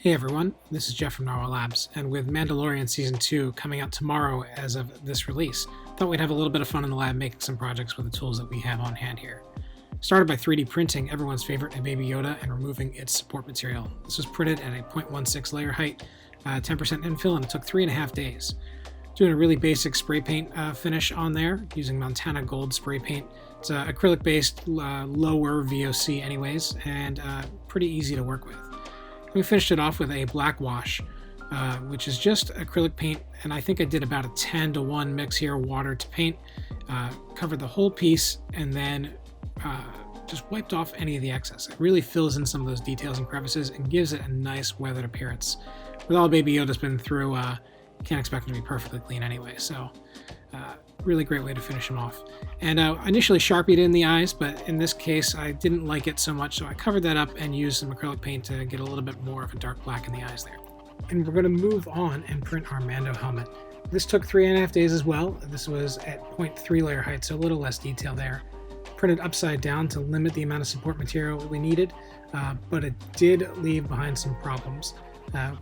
Hey everyone, this is Jeff from Narwhal Labs, and with Mandalorian Season 2 coming out tomorrow as of this release, thought we'd have a little bit of fun in the lab making some projects with the tools that we have on hand here. Started by 3D printing everyone's favorite, a Baby Yoda, and removing its support material. This was printed at a 0.16 layer height, 10% infill, and it took 3.5 days. Doing a really basic spray paint finish on there, using Montana Gold spray paint. It's acrylic-based, lower VOC anyways, and pretty easy to work with. We finished it off with a black wash, which is just acrylic paint, and I think I did about a 10-to-1 mix here, water to paint. Covered the whole piece, and then just wiped off any of the excess. It really fills in some of those details and crevices and gives it a nice weathered appearance. With all Baby Yoda's been through, can't expect it to be perfectly clean anyway, so really great way to finish him off. And initially Sharpied in the eyes, but in this case I didn't like it so much, so I covered that up and used some acrylic paint to get a little bit more of a dark black in the eyes there. And we're going to move on and print our Mando helmet. This took 3.5 days as well. This was at 0.3 layer height, so a little less detail there. Printed upside down to limit the amount of support material we needed, but it did leave behind some problems.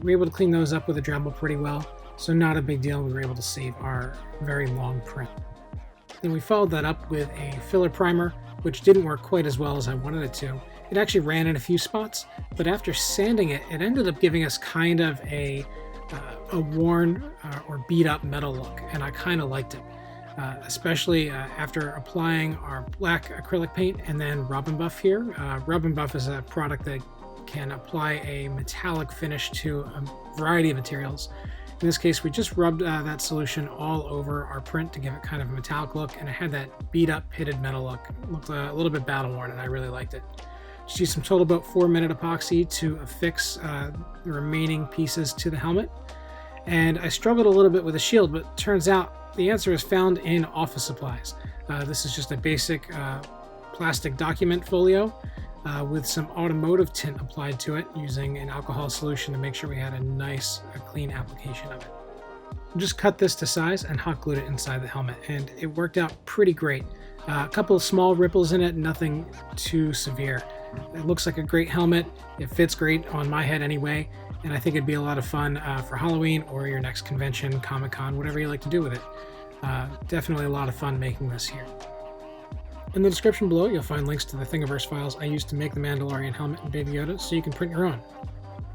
We were able to clean those up with a Dremel pretty well, so not a big deal. We were able to save our very long print. Then we followed that up with a filler primer, which didn't work quite as well as I wanted it to. It actually ran in a few spots, but after sanding it, it ended up giving us kind of a worn or beat up metal look, and I kind of liked it. Especially after applying our black acrylic paint and then Rub and Buff here. Rub and Buff is a product that can apply a metallic finish to a variety of materials. In this case, we just rubbed that solution all over our print to give it kind of a metallic look, and it had that beat up, pitted metal look. It looked a little bit battle worn, and I really liked it. Just used some TotalBoat 4-minute epoxy to affix the remaining pieces to the helmet. And I struggled a little bit with the shield, but it turns out the answer is found in office supplies. This is just a basic plastic document folio with some automotive tint applied to it using an alcohol solution to make sure we had a nice, clean application of it. Just cut this to size and hot glued it inside the helmet, and it worked out pretty great. A couple of small ripples in it, nothing too severe. It looks like a great helmet. It fits great on my head anyway, and I think it'd be a lot of fun for Halloween or your next convention, Comic-Con, whatever you like to do with it. Definitely a lot of fun making this here. In the description below, you'll find links to the Thingiverse files I used to make the Mandalorian Helmet and Baby Yoda, so you can print your own.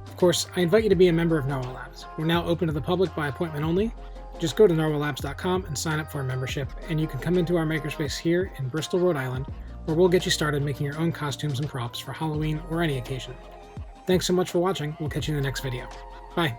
Of course, I invite you to be a member of Narwhal Labs. We're now open to the public by appointment only. Just go to narwhallabs.com and sign up for a membership, and you can come into our makerspace here in Bristol, Rhode Island, where we'll get you started making your own costumes and props for Halloween or any occasion. Thanks so much for watching. We'll catch you in the next video. Bye.